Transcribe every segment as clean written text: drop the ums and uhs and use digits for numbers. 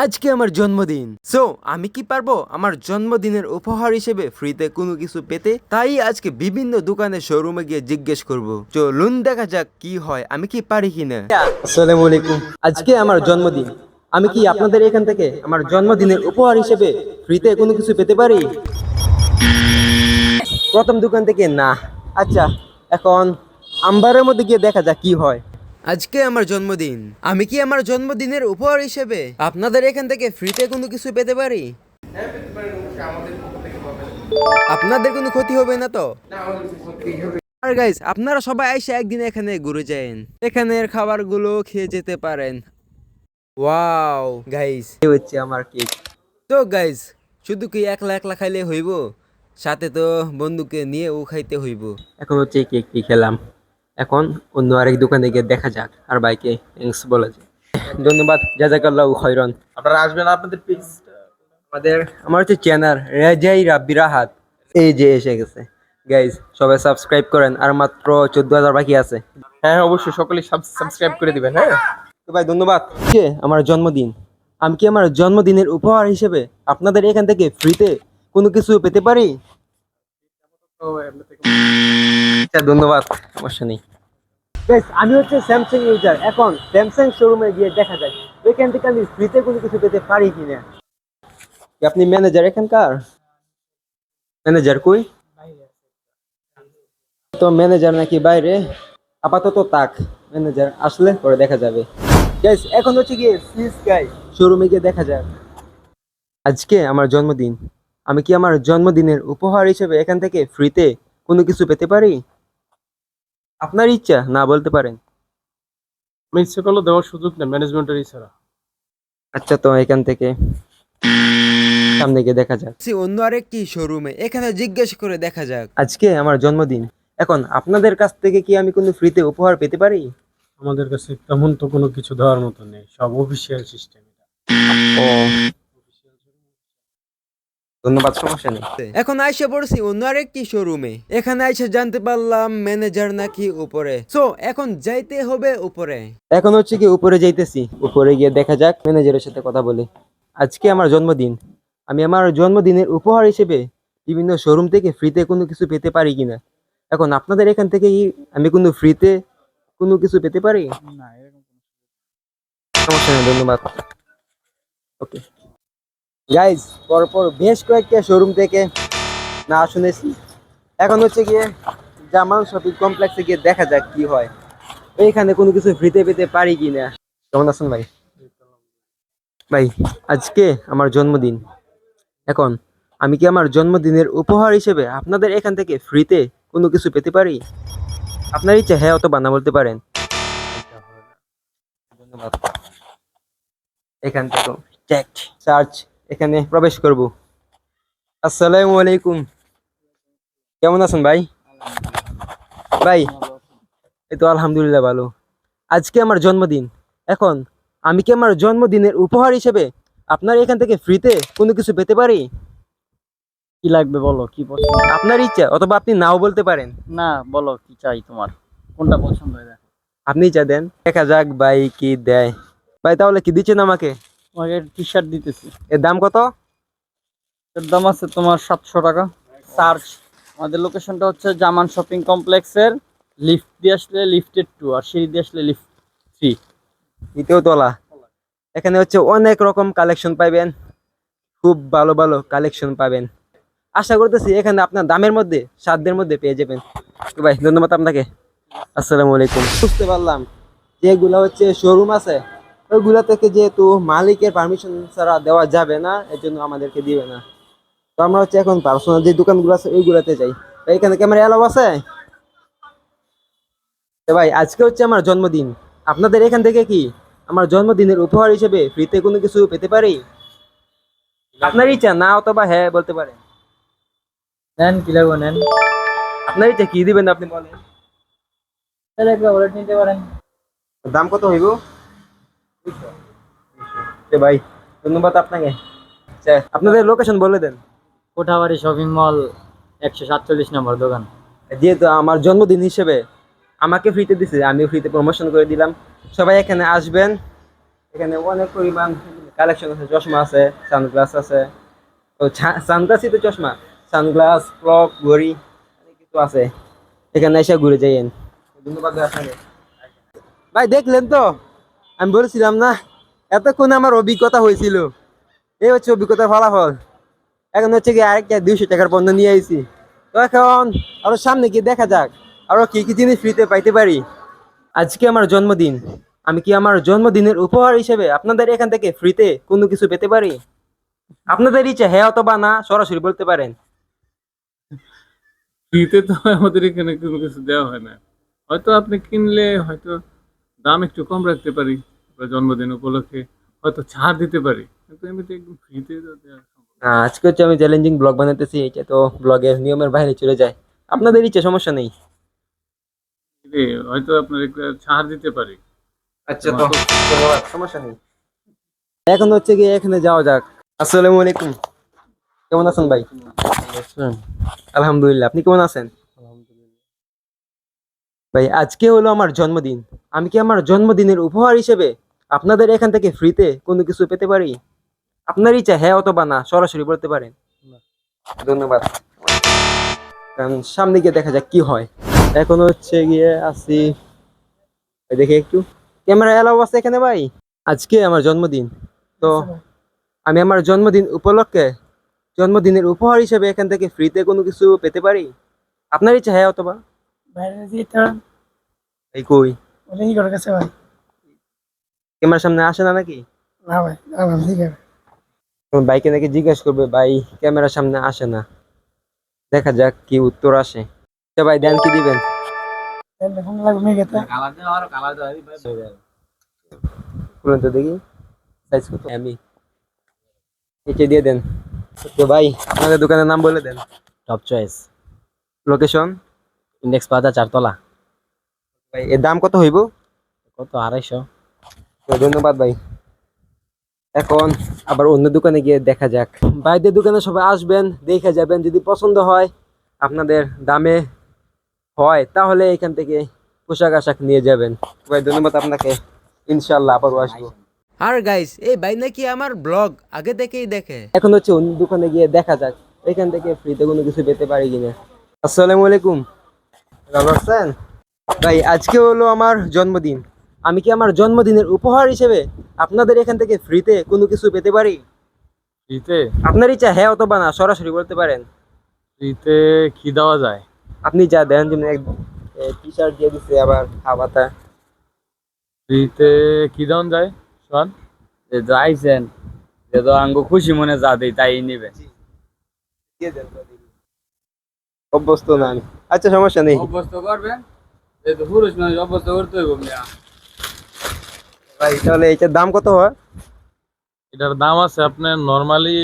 আজকে আমার জন্মদিন। সো আমি কি পারবো আমার জন্মদিনের উপহার হিসেবে ফ্রিতে কোনো কিছু পেতে? তাই আজকে বিভিন্ন দোকানে শোরুমে গিয়ে জিজ্ঞেস করব। চলুন দেখা যাক কি হয়, আমি কি পারি কিনা। আসসালামু আলাইকুম। আজকে আমার জন্মদিন। আমি কি আপনাদের এখান থেকে আমার জন্মদিনের উপহার হিসেবে ফ্রিতে কোনো কিছু পেতে পারি? প্রথম দোকান থেকে না। আচ্ছা, এখন আম্বারের মধ্যে গিয়ে দেখা যাক কি হয়। আজকে আমার জন্মদিন। আমি কি আমার জন্মদিনের উপহার হিসেবে আপনাদের এখান থেকে ফ্রিতে কোনো কিছু পেতে পারি? আপনাদের কোনো ক্ষতি হবে না তো? আর গাইস, আপনারা সবাই এসে একদিন এখানে ঘুরে যান, এখানের খাবারগুলো খেয়ে যেতে পারেন। ওয়াও গাইস, এই হচ্ছে আমার কেক। তো গাইস, শুধু কি একলা একলা খাইলে হইব? সাথে তো বন্ধুকে নিয়েও খাইতে হইব। এখন হচ্ছে কেক খেলাম, এখন অন্য আরেক দোকানে গিয়ে দেখা যাক আর বাইকে থ্যাঙ্কস বলা যায়। ধন্যবাদ, জাযাকাল্লাহু খাইরান। আপনারা আসবেন আপনাদের পেজ। আমার হচ্ছে চ্যানেল রেজাই রাব্বি রাহাত, এই যে এসে গেছে। গাইজ সবাই সাবস্ক্রাইব করেন, আর মাত্র 14,000 বাকি আছে। হ্যাঁ অবশ্যই সকলেই সাবস্ক্রাইব করে দিবেন। হ্যাঁ তো ভাই ধন্যবাদ। কে আমার জন্মদিন, আমি কি আমার জন্মদিনের উপহার হিসেবে আপনাদের এখান থেকে ফ্রিতে কোনো কিছু পেতে পারি? আচ্ছা ধন্যবাদ, সমস্যা নেই। বেশ, আমি হচ্ছে স্যামসাং ইউজার। এখন স্যামসাং শোরুমে গিয়ে দেখা যায় ওইখান থেকে আমি ফ্রিতে কোনো কিছু পেতে পারি কিনা। আপনি ম্যানেজার এখানকার? ম্যানেজার কই? তো ম্যানেজার নাকি বাইরে, আপাতত তাক, ম্যানেজার আসলে পরে দেখা যাবে। গাইস এখন হচ্ছে গিয়ে প্লিজ গাইস শোরুমে গিয়ে দেখা যাক। আজকে আমার জন্মদিন, আমি কি আমার জন্মদিনের উপহার হিসেবে এখান থেকে ফ্রিতে কোনো কিছু পেতে পারি? আপনার ইচ্ছা না বলতে পারেন। আমি ইচ্ছে করলে দেওয়ার সুযোগ নেই, ম্যানেজমেন্টের ইচ্ছা। আচ্ছা, তো এখান থেকে সামনে গিয়ে দেখা যাক। অন্য আরেকটি শোরুমে, এখানে জিজ্ঞেস করে দেখা যাক। আজকে আমার জন্মদিন, এখন আপনাদের কাছ থেকে কি আমি কোনো ফ্রিতে উপহার পেতে পারি? আমাদের কাছে তেমন তো কোনো কিছু দেওয়ার মতো নেই, সব অফিসিয়াল সিস্টেম। ও ধন্যবাদ, সমস্যা নেই। এখন আইসা পড়ছি অন্য আরেকটি শোরুমে, এখানে আইসা জানতে পারলাম ম্যানেজার নাকি উপরে। সো এখন যাইতে হবে উপরে। এখন হচ্ছে কি উপরে যাইতেছি, উপরে গিয়ে দেখা যাক ম্যানেজারের সাথে কথা বলে। আজকে আমার জন্মদিন, আমি আমার জন্মদিনের উপহার হিসেবে বিভিন্ন শোরুম থেকে ফ্রিতে কোনো কিছু পেতে পারি কিনা। এখন আপনাদের এখান থেকে আমি কোনো ফ্রিতে কোনো কিছু পেতে পারি? না এরকম সমস্যা নেই, ধন্যবাদ। ওকে গাইজ, পরপর বেশ কয়েকটা শোরুম থেকে না শুনেছি। এখন হচ্ছে গিয়ে জামান শপিং কমপ্লেক্সে গিয়ে দেখা যাক কি হয়, এইখানে কোনো কিছু ফ্রিতে পেতে পারি কিনা। কেমন আছেন ভাই? ভাই আজকে আমার জন্মদিন, এখন আমি কি আমার জন্মদিনের উপহার হিসেবে আপনাদের এখান থেকে ফ্রিতে কোনো কিছু পেতে পারি? আপনার ইচ্ছা হ্যাঁ অথবা না বলতে পারেন। ধন্যবাদ। এখান থেকে চেক সার্চ, এখানে প্রবেশ করব। আসসালামু আলাইকুম, কেমন আছেন ভাই? ভাই এই তো আলহামদুলিল্লাহ ভালো। আজকে আমার জন্মদিন, এখন আমি কি আমার জন্মদিনের উপহার হিসেবে আপনার এখান থেকে ফ্রিতে কোনো কিছু পেতে পারি? কি লাগবে বলো, কি পছন্দ? আপনার ইচ্ছা, অথবা আপনি নাও বলতে পারেন। না বলো কি চাই তোমার, কোনটা পছন্দ হয় দেখো। আপনি যা দেন, দেখা যাক ভাই কি দেয়। ভাই তাহলে কি দিচ্ছেন আমাকে? তোমাকে টি শার্ট দিতেছি। এর দাম কত? এর দাম আছে তোমার 700 টাকা। সার্চ, আমাদের লোকেশনটা হচ্ছে জামান শপিং কমপ্লেক্সের লিফট দিয়ে আসলে লিফটের 2, আর সিঁড়ি দিয়ে আসলে লিফট 3। দ্বিতীয় তলা। এখানে হচ্ছে অনেক রকম কালেকশন পাবেন, খুব ভালো ভালো কালেকশন পাবেন। আশা করতেছি এখানে আপনার দামের মধ্যে, সাধ্যের মধ্যে পেয়ে যাবেন। তো ভাই ধন্যবাদ আপনাকে। আসসালামু আলাইকুম। বুঝতে পারলাম যেগুলা হচ্ছে শোরুম আছে ওইগুলা থেকে যেহেতু মালিকের পারমিশন ছাড়া দেওয়া যাবে না, এর জন্য আমাদেরকে দিবে না। তো আমরা হচ্ছে এখন পার্সোনাল যে দোকানগুলো আছে ওইগুলাতে যাই। তো এখানে ক্যামেরা এলাও আছে? তো ভাই আজকে হচ্ছে আমার জন্মদিন, আপনাদের এখান থেকে কি আমার জন্মদিনের উপহার হিসেবে ফ্রিতে কোনো কিছু পেতে পারি? আপনার ইচ্ছা না অথবা হ্যাঁ বলতে পারেন। নেন, কি লাগবে নেন। আপনার ইচ্ছা কি দিবেন আপনি বলেন। তাহলে একটা ওয়ালেট নিতে পারেন। দাম কত হইব? ভাই ধন্যবাদ আপনাকে। আচ্ছা, আপনাদের লোকেশন বলে দেন। কোঠাবাড়ি শপিং মল 147 নম্বর দোকান। যেহেতু আমার জন্মদিন হিসেবে আমাকে ফ্রিতে দিছে, আমিও ফ্রিতে প্রমোশন করে দিলাম। সবাই এখানে আসবেন, এখানে অনেক পরিমাণ কালেকশন আছে, চশমা আছে, সানগ্লাস আছে। তো সানগ্লাসই তো চশমা, সানগ্লাস, ক্লক, ঘড়ি, অনেক কিছু আছে। এখানে এসে ঘুরে যাইয়েন। ধন্যবাদ ভাই আপনাকে। ভাই দেখলেন তো, আমি বলেছিলাম না এতক্ষণ আমার অভিজ্ঞতা হয়েছিল। এই হচ্ছে অভিজ্ঞতার ফলাফল। এখন হচ্ছে কি আরেকটা 200 টাকার পণ্য নিয়ে আইছি। তো এখন আরো সামনে গিয়ে দেখা যাক আরো কি কি জিনিস ফ্রিতে পাইতে পারি। আজকে আমার জন্মদিন, আমি কি আমার জন্মদিনের উপহার হিসেবে আপনাদের এখান থেকে ফ্রিতে কোনো কিছু পেতে পারি? আপনাদের ইচ্ছা হ্যাঁ অথবা না সরাসরি বলতে পারেন। ফ্রিতে তো আমাদের এখানে কোনো কিছু দেওয়া হয় না। হয়তো আপনি কিনলে হয়তো দাম একটু কম রাখতে পারি, আপনার জন্মদিন উপলক্ষে হয়তো ছাড় দিতে পারি, কিন্তু এমনিতে একদম ফ্রিতে তো দেওয়া সম্ভব না। আজকে হচ্ছে আমি চ্যালেঞ্জিং ব্লগ বানাতেছি, এটা তো ব্লগের নিয়মের বাইরে চলে যায়। আপনাদের ইচ্ছে, সমস্যা নেই। হয়তো আপনার একটা ছাড় দিতে পারি। আচ্ছা, তো ধন্যবাদ, সমস্যা নেই। এখন হচ্ছে গিয়ে এখানে যাওয়া যাক। আসসালামু আলাইকুম, কেমন আছেন ভাই? আলহামদুলিল্লাহ, আপনি কেমন আছেন? ভাই আজকে হলো আমার জন্মদিন, আমি কি আমার জন্মদিনের উপহার হিসেবে আপনাদের এখান থেকে ফ্রিতে কোনো কিছু পেতে পারি? আপনার ইচ্ছা হ্যাঁ অথবা না সরাসরি বলতে পারেন। ধন্যবাদ। কারণ সামনে গিয়ে দেখা যাক কি হয়। এখন হচ্ছে গিয়ে আসি, দেখে একটু ক্যামেরা এলাও আছে এখানে ভাই। আজকে আমার জন্মদিন, তো আমি আমার জন্মদিন উপলক্ষে জন্মদিনের উপহার হিসেবে এখান থেকে ফ্রিতে কোনো কিছু পেতে পারি? আপনার ইচ্ছা হ্যাঁ অথবা। বাইরে যেতে এই কই, অনেক ঘর কাছে ভাই। ক্যামেরার সামনে আসে না নাকি? না ভাই, আরাম ঠিক আছে। বাইকে নাকি জিজ্ঞেস করবে, ভাই ক্যামেরার সামনে আসে না। দেখা যাক কি উত্তর আসে। আচ্ছা ভাই, দেন কি দিবেন? ফোন লাগবে মেঘেতে। বলুন তো দেখি সাইজ কত। আমি নিচে দিয়ে দেন। তো ভাই আপনাদের দোকানের নাম বলে দেন। Top choice, location? Index plaza 4 তলা। ভাই এর দাম কত হইব? কত? 250। তো ধন্যবাদ ভাই। এখন আবার অন্য দোকানে গিয়ে দেখা যাক। ভাইদের দোকানে সবাই আসবেন, দেখে যাবেন, যদি পছন্দ হয়, আপনাদের দামে হয়, তাহলে এখান থেকে পোশাক আশাক নিয়ে যাবেন। ভাই ধন্যবাদ আপনাকে, ইনশাল্লাহ আবারও আসবো। আর গাইস, এই ভাই নাকি আমার ব্লগ আগে থেকেই দেখে। এখন হচ্ছে অন্য দোকানে গিয়ে দেখা যাক এখান থেকে ফ্রিতে কোনো কিছু পেতে পারি কিনা। আসসালামু আলাইকুম, ভালো আছেন? ভাই আজকে হলো আমার জন্মদিন, আমি কি আমার জন্মদিনের উপহার হিসেবে আপনাদের এখান থেকে ফ্রিতে কোনো কিছু পেতে পারি? ফ্রিতে? আপনার ইচ্ছা হ্যাঁ অথবা না সরাসরি বলতে পারেন। ফ্রিতে কি দেওয়া যায়? আপনি যা দেন, যেমন এক টি শার্ট দিয়ে দিচ্ছে, আবার খাবারটা। ফ্রিতে কি দেওয়া যায় শোন? যে যাইছেন, যে তো আঙ্গ খুশি মনে যা দেই তাই নিবে। দিয়ে দেন তো দেখি। অভ্যস্ত না আমি। আচ্ছা সমস্যা নেই অভ্যস্ত করবেন, এই তো পুরুষ মানুষ অভ্যস্ত করতে হইব মিয়া। ভাই। তাহলে এটার দাম কত হয়? এটার দাম আছে আপনার নর্মালি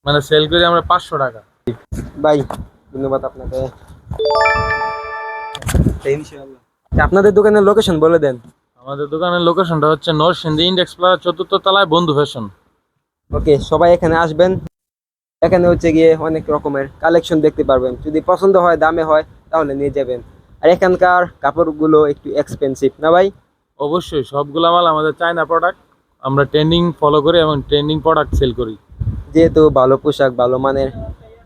মানে সেল করি আমরা 500 টাকা। ভাই ধন্যবাদ আপনাকে। ইনশাআল্লাহ। আপনাদের দোকানের লোকেশন বলে দেন। আমাদের দোকানের লোকেশনটা হচ্ছে নরসিংদী ইন্ডেক্স প্লাজা 4th তলায় বন্ধু ফ্যাশন। ওকে, সবাই এখানে আসবেন। এখানে হচ্ছে গিয়ে অনেক রকমের কালেকশন দেখতে পারবেন, যদি পছন্দ হয়, দামে হয়, তাহলে নিয়ে যাবেন। আর এখানকার কাপড়গুলো একটু এক্সপেন্সিভ না ভাই? অবশ্যই সবগুলা মাল আমাদের চায়না প্রোডাক্ট, আমরা ট্রেন্ডিং ফলো করি এবং ট্রেন্ডিং প্রোডাক্ট সেল করি। যেহেতু ভালো পোশাক, ভালো মানের,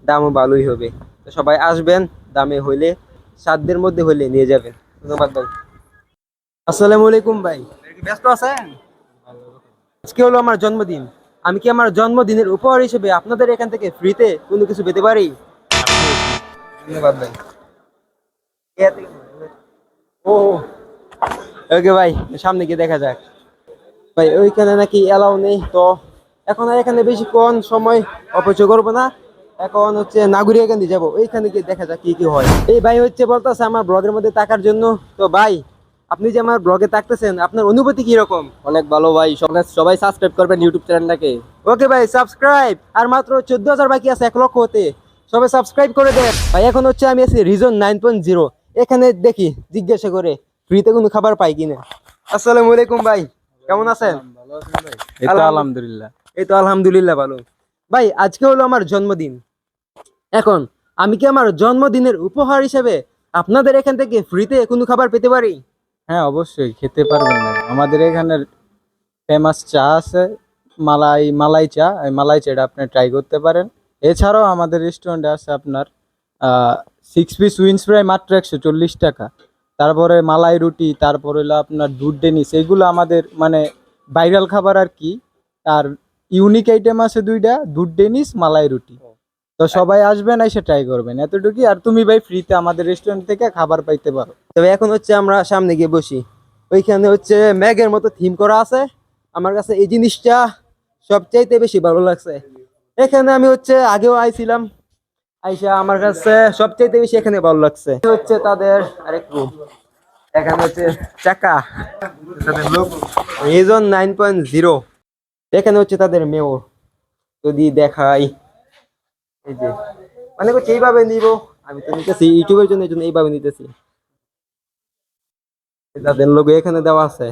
দামও ভালোই হবে। তো সবাই আসবেন, দামে হইলে, সাধ্যের মধ্যে হইলে নিয়ে যাবেন। ধন্যবাদ ভাই। আসসালামু আলাইকুম ভাই, ব্যস্ত আছেন? আজকে হলো আমার জন্মদিন, আমি কি আমার জন্মদিনের উপহার হিসেবে আপনাদের এখান থেকে ফ্রিতে কোনো কিছু পেতে পারি? ধন্যবাদ ভাই। ও ওকে ভাই, সামনে গিয়ে দেখা যাক। ভাই ওইখানে নাকি এলাও নেই, তো এখন আর এখানে বেশিক্ষণ সময় অপচয় করবো না। এখন হচ্ছে নাগুরিয়া গান্ধী যাবো, ওইখানে গিয়ে দেখা যাক কি কি হয়। এই ভাই হচ্ছে বলতেছে আমার ব্লগের মধ্যে তাকার জন্য। তো ভাই আপনি যে আমার ব্লগে তাকতেছেন, আপনার অনুভূতি কি রকম? অনেক ভালো ভাই, সবাই সাবস্ক্রাইব করবেন ইউটিউব চ্যানেলটাকে। ওকে ভাই, সাবস্ক্রাইব। আর মাত্র 14,000 বাকি আছে 1 লক্ষ হতে, সবাই সাবস্ক্রাইব করে দেন ভাই। এখন হচ্ছে আমি আছি রিজন 9.0, এখানে দেখি জিজ্ঞাসা করে ফ্রিতে কোনো খাবার পাই কিনা। আসসালামু আলাইকুম ভাই, কেমন আছেন? এই তো আলহামদুলিল্লাহ। এই তো আলহামদুলিল্লাহ ভালো। ভাই আজকে হলো আমার জন্মদিন, এখন আমি কি আমার জন্মদিনের উপহার হিসেবে আপনাদের এখান থেকে ফ্রিতে কোনো খাবার পেতে পারি? হ্যাঁ অবশ্যই খেতে পারবেন না, আমাদের এখানে ফেমাস চা আছে, মালাই চা, এই মালাই চাটা আপনি ট্রাই করতে পারেন। এছাড়াও আমাদের রেস্টুরেন্টে আছে আপনার 6 পিস উইংস ফ্রাই মাত্র 140 টাকা। তারপরে মালাই রুটি, তারপরে হলো আপনার দুধ ডেনিস, এগুলো আমাদের মানে ভাইরাল খাবার আর কি। আর ইউনিক আইটেম আছে দুইটা, দুধ ডেনিস, মালাই রুটি। তো সবাই আসবেন, এসে ট্রাই করবেন, এতটুকুই। আর তুমি ভাই ফ্রিতে আমাদের রেস্টুরেন্ট থেকে খাবার পাইতে পারো। তবে এখন হচ্ছে আমরা সামনে গিয়ে বসি, ওইখানে হচ্ছে ম্যাগের মতো থিম করা আছে। আমার কাছে এই জিনিসটা সবচাইতে বেশি ভালো লাগছে। এখানে আমি হচ্ছে আগেও আইছিলাম, আইসা আমার কাছে সবচাইতে বেশি এখানে ভালো লাগছে। এই হচ্ছে তাদের আরেক রুম, এখানে হচ্ছে চাকা, তাদের লোক রিজন 9.0, এখানে হচ্ছে তাদের মেয়র। যদি দেখাই, এই যে মানে হচ্ছে এইভাবে নিব, আমি তো নিতেছি ইউটিউবের জন্য, এই জন্য এইভাবে নিতেছি। তাদের লোগো এখানে দেওয়া আছে।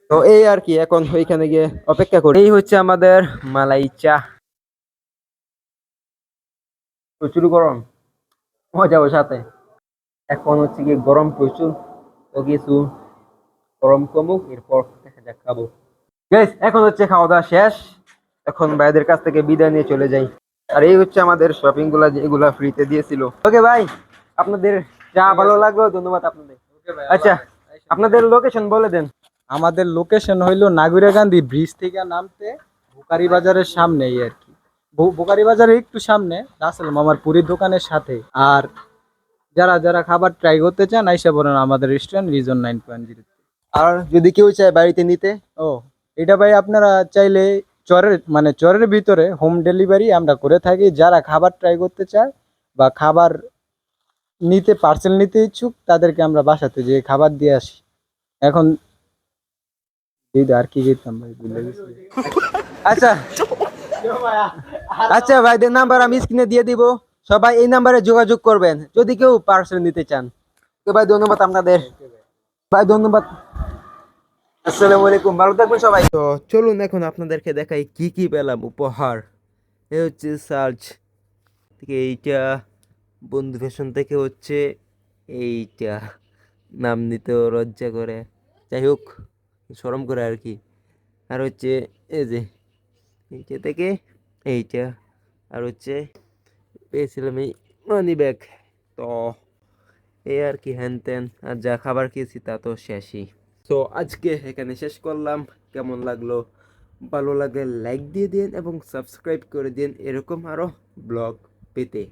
তো এই আর কি, এখন ওইখানে গিয়ে অপেক্ষা করি। এই হচ্ছে আমাদের মালাই চা, প্রচুর গরম, মজাও সাথে। এখন হচ্ছে গিয়ে গরম প্রচুর, তো কিছু গরম কমুক, এরপর দেখা যাক খাবো। গাইস এখন হচ্ছে খাওয়া দাওয়া শেষ, এখন ভাইদের কাছ থেকে বিদায় নিয়ে চলে যাই। আর এই হচ্ছে আমাদের শপিং গুলা, যেগুলা ফ্রিতে দিয়েছিল। ওকে ভাই, আপনাদের যা ভালো লাগলো, ধন্যবাদ আপনাদের। আচ্ছা, আপনাদের লোকেশন বলে দেন। আমাদের লোকেশন হইলো নাগুরাকান্দি ব্রিজ থেকে নামতে বোকারি বাজারের সামনেই আর কি। বোকারি বাজারের একটু সামনে রাসেল মামার পুরীর দোকানের সাথে। আর যারা যারা খাবার ট্রাই করতে চান, আইসা বলেন আমাদের রেস্টুরেন্ট রিজন 9.0। আর যদি কেউ চায় বাড়িতে নিতে, ও, এটা ভাই আপনারা চাইলে চরের ভিতরে হোম ডেলিভারি আমরা করে থাকি। যারা খাবার ট্রাই করতে চায় বা খাবার নিতে, পার্সেল নিতে ইচ্ছুক, তাদেরকে আমরা বাসাতে যেয়ে খাবার দিয়ে আসি। এখন আর কি খেতাম ভাই, ভুলে গেছি। আচ্ছা আচ্ছা, ভাইদের নাম্বার আমি স্ক্রিনে দিয়ে দিব, সবাই এই নাম্বারে যোগাযোগ করবেন যদি কেউ পার্সেল নিতে চান। তো ভাই ধন্যবাদ আপনাদের, ভাই ধন্যবাদ। আসসালামু আলাইকুম, ভালো থাকবেন সবাই। তো চলুন এখন আপনাদেরকে দেখাই কি কি পেলাম উপহার। এ হচ্ছে সার্চ থেকে এইটা, বন্ধু ফ্যাশন থেকে হচ্ছে এইটা, নাম নিতেও লজ্জা করে, যাই হোক শরম করে আর কি। আর হচ্ছে এই যে এইটা থেকে এইটা, আর হচ্ছে পেয়েছিলাম এই মানি ব্যাগ। তো এই আর কি, হ্যান ত্যান, আর যা খাবার খেয়েছি তা তো শেষই। তো আজকে এখানে শেষ করলাম। কেমন লাগলো? ভালো লাগলে লাইক দিয়ে দিন এবং সাবস্ক্রাইব করে দিন এরকম আরো ব্লগ পেতে।